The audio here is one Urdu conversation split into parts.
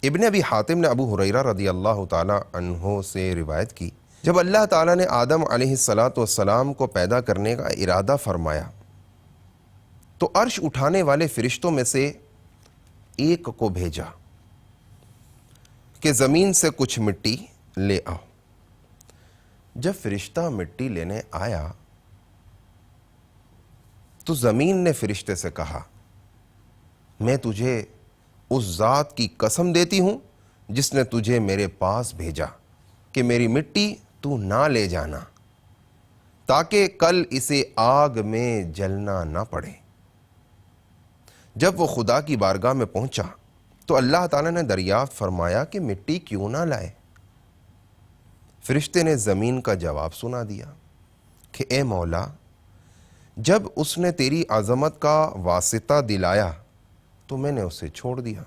ابن ابی حاتم نے ابو ہریرہ رضی اللہ تعالی عنہ سے روایت کی، جب اللہ تعالیٰ نے آدم علیہ السلام کو پیدا کرنے کا ارادہ فرمایا تو عرش اٹھانے والے فرشتوں میں سے ایک کو بھیجا کہ زمین سے کچھ مٹی لے آؤ۔ جب فرشتہ مٹی لینے آیا تو زمین نے فرشتے سے کہا، میں تجھے اس ذات کی قسم دیتی ہوں جس نے تجھے میرے پاس بھیجا کہ میری مٹی تو نہ لے جانا تاکہ کل اسے آگ میں جلنا نہ پڑے۔ جب وہ خدا کی بارگاہ میں پہنچا تو اللہ تعالیٰ نے دریافت فرمایا کہ مٹی کیوں نہ لائے؟ فرشتے نے زمین کا جواب سنا دیا کہ اے مولا، جب اس نے تیری عظمت کا واسطہ دلایا تو میں نے اسے چھوڑ دیا۔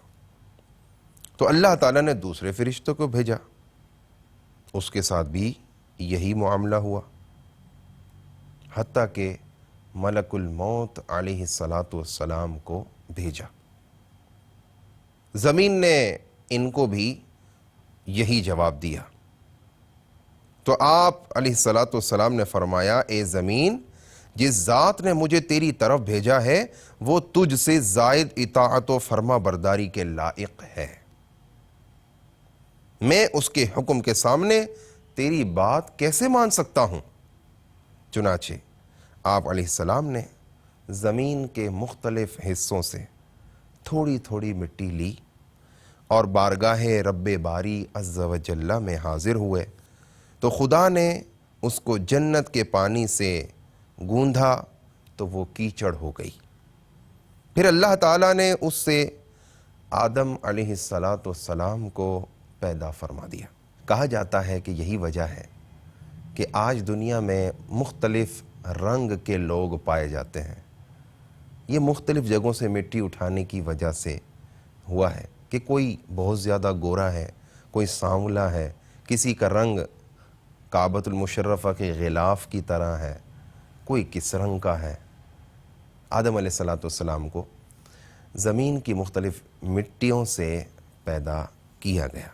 تو اللہ تعالیٰ نے دوسرے فرشتوں کو بھیجا، اس کے ساتھ بھی یہی معاملہ ہوا، حتیٰ کہ ملک الموت علیہ السلام کو بھیجا۔ زمین نے ان کو بھی یہی جواب دیا۔ تو آپ علیہ السلام نے فرمایا، اے زمین، جس ذات نے مجھے تیری طرف بھیجا ہے وہ تجھ سے زائد اطاعت و فرما برداری کے لائق ہے، میں اس کے حکم کے سامنے تیری بات کیسے مان سکتا ہوں؟ چنانچہ آپ علیہ السلام نے زمین کے مختلف حصوں سے تھوڑی تھوڑی مٹی لی اور بارگاہ رب باری عز و جل میں حاضر ہوئے تو خدا نے اس کو جنت کے پانی سے گوندھا تو وہ کیچڑ ہو گئی۔ پھر اللہ تعالیٰ نے اس سے آدم علیہ السلام کو پیدا فرما دیا۔ کہا جاتا ہے کہ یہی وجہ ہے کہ آج دنیا میں مختلف رنگ کے لوگ پائے جاتے ہیں۔ یہ مختلف جگہوں سے مٹی اٹھانے کی وجہ سے ہوا ہے کہ کوئی بہت زیادہ گورا ہے، کوئی سانولا ہے، کسی کا رنگ کعبۃ المشرفہ کے غلاف کی طرح ہے، کوئی کس رنگ کا ہے۔ آدم علیہ السلام کو زمین کی مختلف مٹیوں سے پیدا کیا گیا۔